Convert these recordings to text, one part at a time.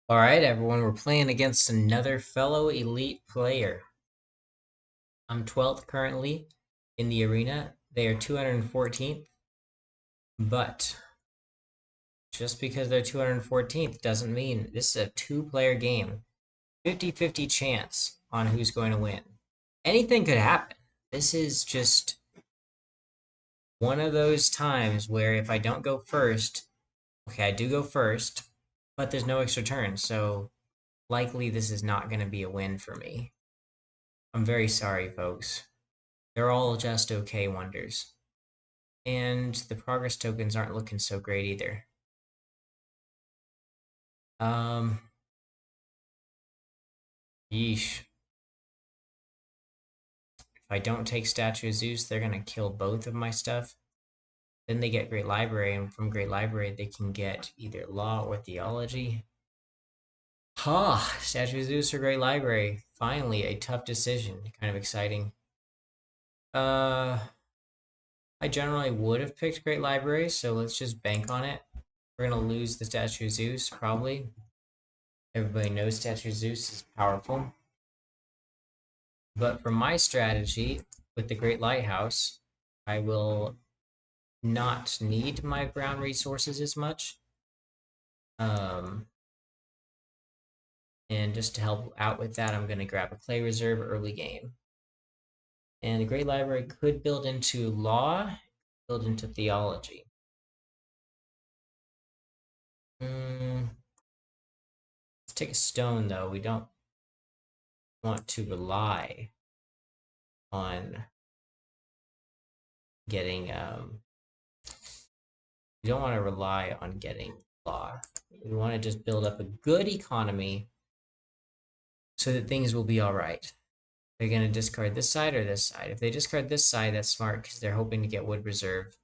All right, everyone, we're playing against another fellow elite player. I'm 12th currently in the arena. They are 214th, but just because they're 214th doesn't mean this is a two-player game. 50-50 chance on who's going to win. Anything could happen. This is just one of those times where if I don't go first, okay, I do go first, but there's no extra turn, so likely this is not going to be a win for me. I'm very sorry, folks. They're all just okay wonders. And the progress tokens aren't looking so great either. Um, Yeesh. If I don't take Statue of Zeus, they're gonna kill both of my stuff. Then they get Great Library, and from Great Library they can get either Law or Theology. Ha! Statue of Zeus or Great Library. Finally, a tough decision. Kind of exciting. Uh, I generally would have picked Great Library, so let's just bank on it. We're gonna lose the Statue of Zeus, probably. Everybody knows Statue of Zeus is powerful. But for my strategy with the Great Lighthouse, I will not need my brown resources as much. Um, and just to help out with that, I'm going to grab a clay reserve early game. And the Great Library could build into law, build into theology. Let's take a stone, though. We don't want to rely on getting we don't want to rely on getting law. We want to just build up a good economy so that things will be all right. They're going to discard this side or this side. If they discard this side, that's smart because they're hoping to get wood reserve.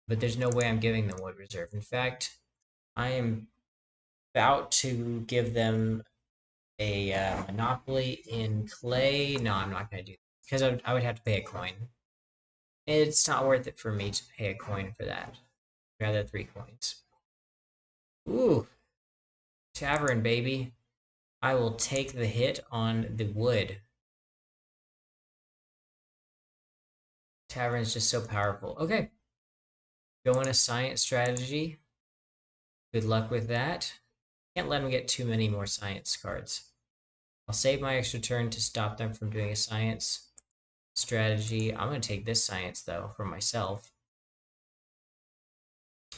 But there's no way I'm giving them wood reserve. In fact, I am about to give them a monopoly in clay. No, I'm not going to do that because I would have to pay a coin. It's not worth it for me to pay a coin for that. Rather 3 coins. Ooh, tavern, baby. I will take the hit on the wood. Tavern is just so powerful. Okay. Go in a science strategy. Good luck with that. Can't let them get too many more science cards. I'll save my extra turn to stop them from doing a science strategy. I'm going to take this science, though, for myself.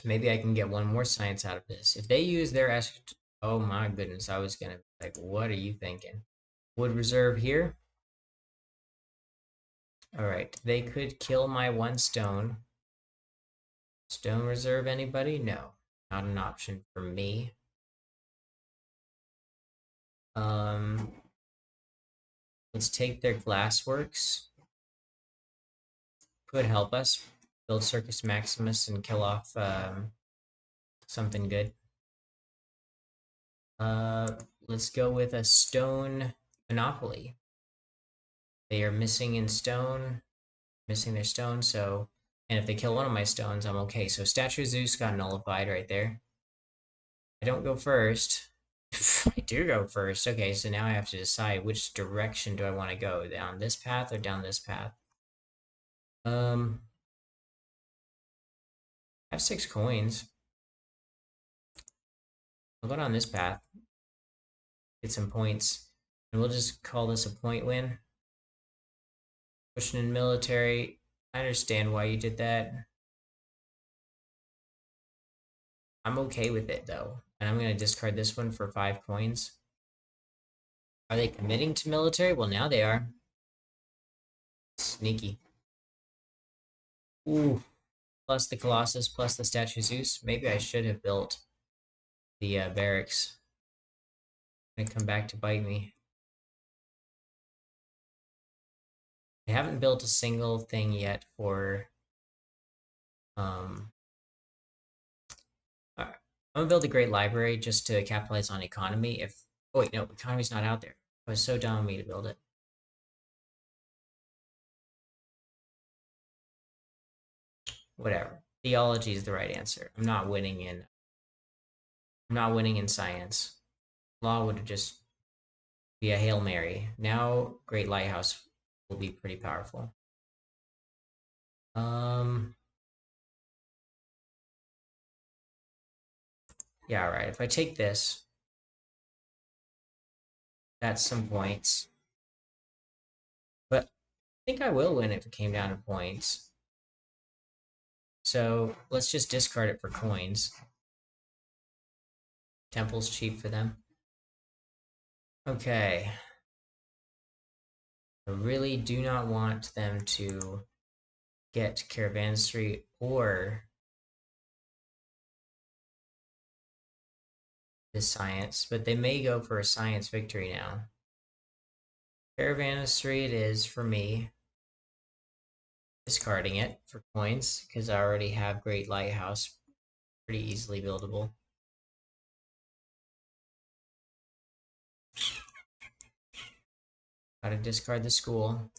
Maybe I can get one more science out of this. If they use their... Oh my goodness, I was going to be like, what are you thinking? Wood reserve here. Alright, they could kill my one stone. Stone reserve, anybody? No, not an option for me. Let's take their glassworks. Could help us build Circus Maximus and kill off something good. Let's go with a stone monopoly. They are missing in stone, missing their stone, so... And if they kill one of my stones, I'm okay. So Statue of Zeus got nullified right there. I don't go first. I do go first. Okay, so now I have to decide which direction do I want to go. Down this path or down this path? I have 6 coins. I'll go down this path. Get some points. And we'll just call this a point win. Pushing in military. I understand why you did that. I'm okay with it, though. And I'm going to discard this one for 5 coins. Are they committing to military? Well, now they are. Sneaky. Ooh. Plus the Colossus, plus the Statue of Zeus. Maybe I should have built the barracks. Gonna come back to bite me. I haven't built a single thing yet for I'm gonna build a great library just to capitalize on economy. If oh wait, no, economy's not out there. It was so dumb of me to build it. Whatever. Theology is the right answer. I'm not winning in science. Law would just be a Hail Mary. Now Great Lighthouse will be pretty powerful. Yeah, all right. If I take this, that's some points. But I think I will win if it came down to points. So let's just discard it for coins. Temple's cheap for them. Okay. I really do not want them to get Caravanserai or this science, but they may go for a science victory now. Caravanserai it is for me. Discarding it for coins, because I already have Great Lighthouse. Pretty easily buildable. Gotta discard the school.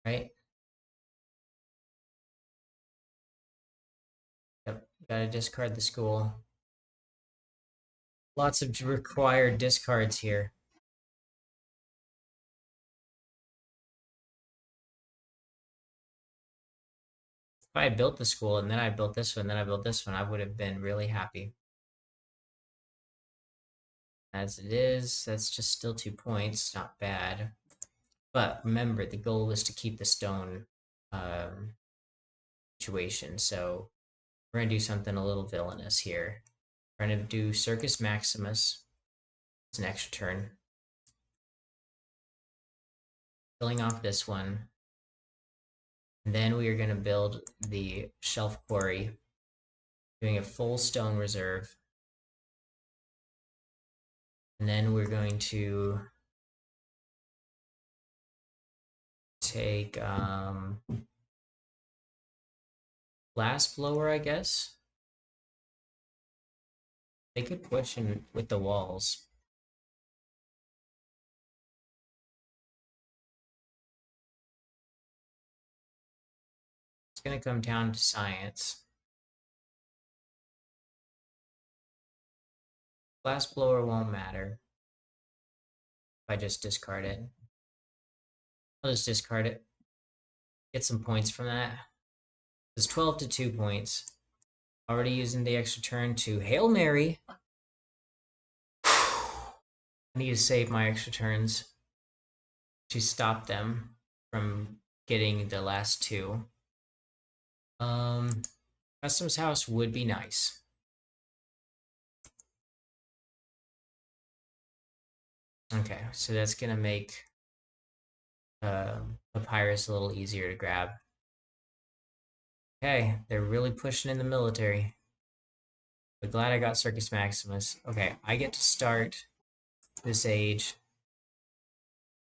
Right? Yep, gotta discard the school. Lots of required discards here. If I had built the school and then I built this one, then I built this one, I would have been really happy. As it is, that's just still 2 points, not bad. But remember, the goal is to keep the stone situation, so we're gonna do something a little villainous here. We're gonna do Circus Maximus. It's an extra turn. Filling off this one. And then we are gonna build the Shelf Quarry, doing a full stone reserve. And then we're going to take Glass Blower, I guess. They could push in with the walls. It's gonna come down to science. Glass Blower won't matter if I just discard it. I'll just discard it. Get some points from that. It's 12 to 2 points. Already using the extra turn to Hail Mary. I need to save my extra turns to stop them from getting the last 2. Customs House would be nice. Okay, so that's gonna make Papyrus a little easier to grab. Okay, they're really pushing in the military. But glad I got Circus Maximus. Okay, I get to start this age.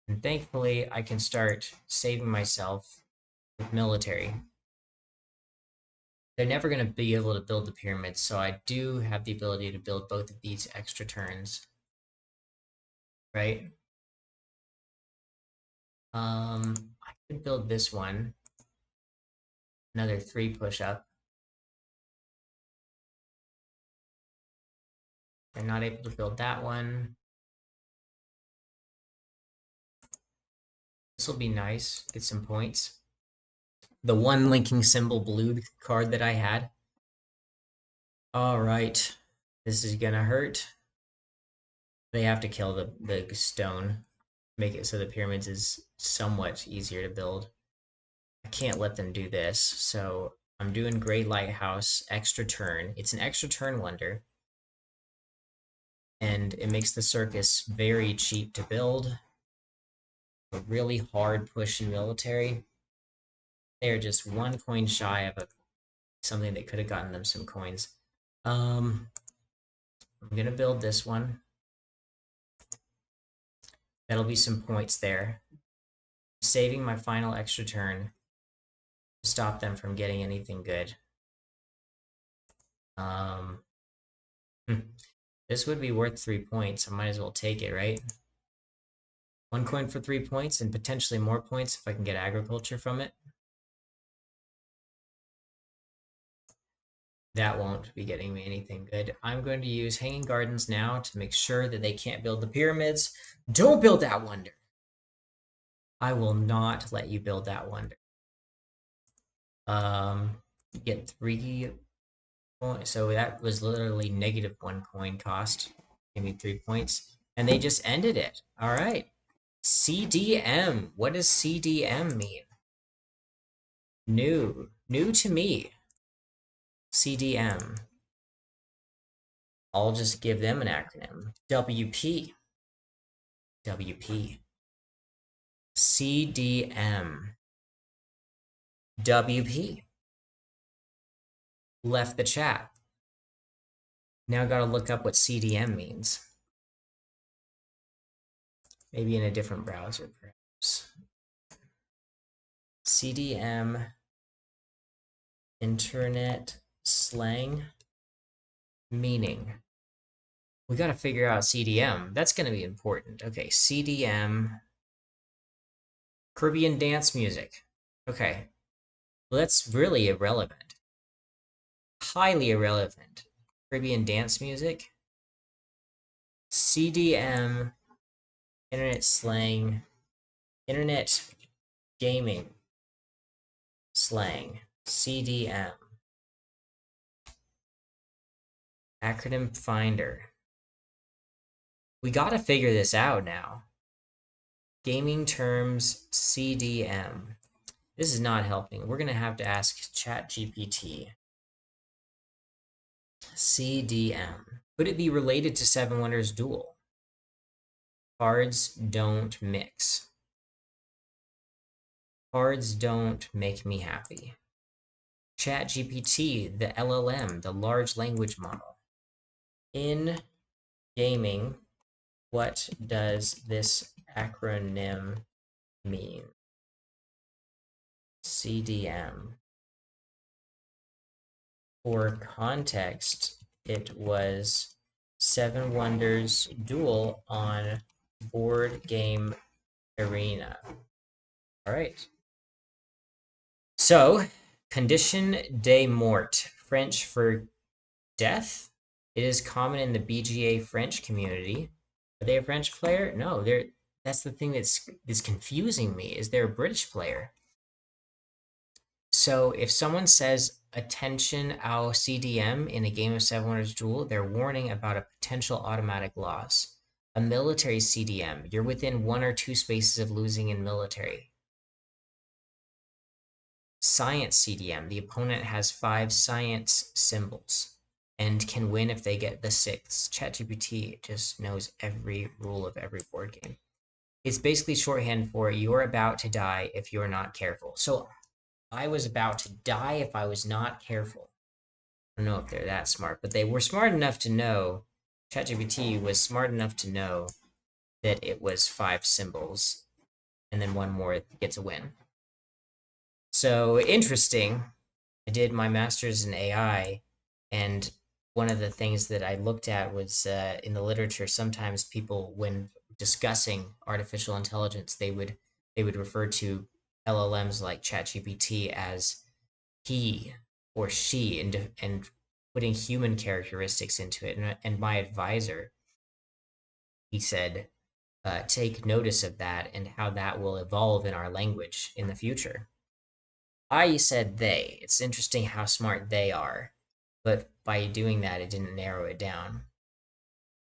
And thankfully, I can start saving myself with military. They're never going to be able to build the pyramids, so I do have the ability to build both of these extra turns. Right? I could build this one. Another 3 push-up. They're not able to build that one. This will be nice. Get some points. The one linking symbol blue card that I had. All right. This is gonna hurt. They have to kill the stone. Make it so the pyramids is somewhat easier to build. I can't let them do this, so I'm doing Great Lighthouse extra turn. It's an extra turn wonder. And it makes the circus very cheap to build. A really hard push in military. They're just 1 coin shy of something that could have gotten them some coins. I'm gonna build this one. That'll be some points there. Saving my final extra turn to stop them from getting anything good. This would be worth 3 points. I might as well take it, right? 1 coin for 3 points and potentially more points if I can get agriculture from it. That won't be getting me anything good. I'm going to use Hanging Gardens now to make sure that they can't build the pyramids. Don't build that wonder. I will not let you build that wonder. You get 3 points. So that was literally -1 coin cost. Give me 3 points. And they just ended it. All right. CDM. What does CDM mean? New. New to me. CDM. I'll just give them an acronym. WP. WP. CDM. WP. Left the chat. Now gotta look up what CDM means. Maybe in a different browser, perhaps. CDM. Internet slang. Meaning. We gotta figure out CDM. That's gonna be important. Okay, CDM. Caribbean dance music. Okay. Well, that's really irrelevant. Highly irrelevant. Caribbean dance music. CDM. Internet slang. Internet gaming slang. CDM. Acronym finder. We gotta figure this out now. Gaming terms CDM. This is not helping. We're gonna have to ask ChatGPT. CDM. Could it be related to Seven Wonders Duel? Cards don't mix. Cards don't make me happy. ChatGPT, the LLM, the large language model. In gaming, what does this acronym mean? CDM. For context, it was Seven Wonders Duel on Board Game Arena. All right. So, condition de mort, French for death. It is common in the BGA French community. Are they a French player? No, they're. That's the thing that's confusing me. Is they're a British player? So if someone says attention au CDM in a game of Seven Wonders Duel, they're warning about a potential automatic loss. A military CDM, you're within 1 or 2 spaces of losing in military. Science CDM, the opponent has 5 science symbols and can win if they get the 6th. ChatGPT just knows every rule of every board game. It's basically shorthand for you're about to die if you're not careful. So I was about to die if I was not careful. I don't know if they're that smart, but they were smart enough to know, ChatGPT was smart enough to know that it was 5 symbols, and then 1 more gets a win. So interesting. I did my master's in AI, and one of the things that I looked at was in the literature, sometimes people, when discussing artificial intelligence, they would refer to LLMs like ChatGPT as he or she, and putting human characteristics into it. And my advisor, he said, take notice of that and how that will evolve in our language in the future. I said they. It's interesting how smart they are, but by doing that, it didn't narrow it down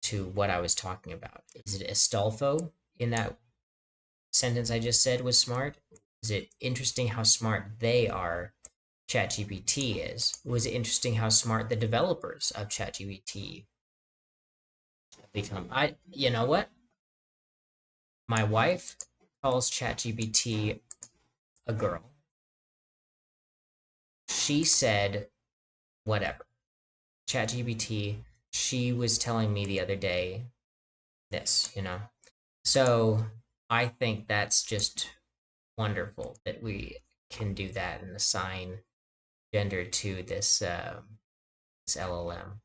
to what I was talking about. Is it Astolfo in that sentence I just said was smart? Is it interesting how smart they are? ChatGPT is. Was it interesting how smart the developers of ChatGPT have become? You know what? My wife calls ChatGPT a girl. She said, whatever. ChatGPT, she was telling me the other day this, you know? So I think that's just wonderful that we can do that and assign gender to this LLM.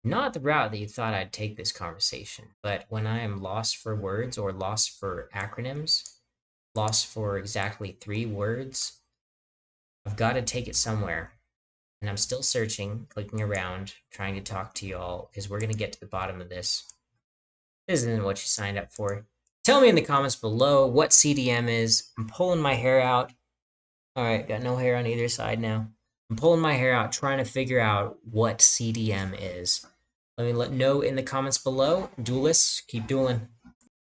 Not the route that you thought I'd take this conversation, but when I am lost for words or lost for acronyms, lost for exactly 3 words, I've got to take it somewhere. And I'm still searching, clicking around, trying to talk to y'all, because we're going to get to the bottom of this. This isn't what you signed up for. Tell me in the comments below what CDM is. I'm pulling my hair out. Alright, got no hair on either side now. I'm pulling my hair out, trying to figure out what CDM is. Let me know in the comments below. Duelists, keep dueling.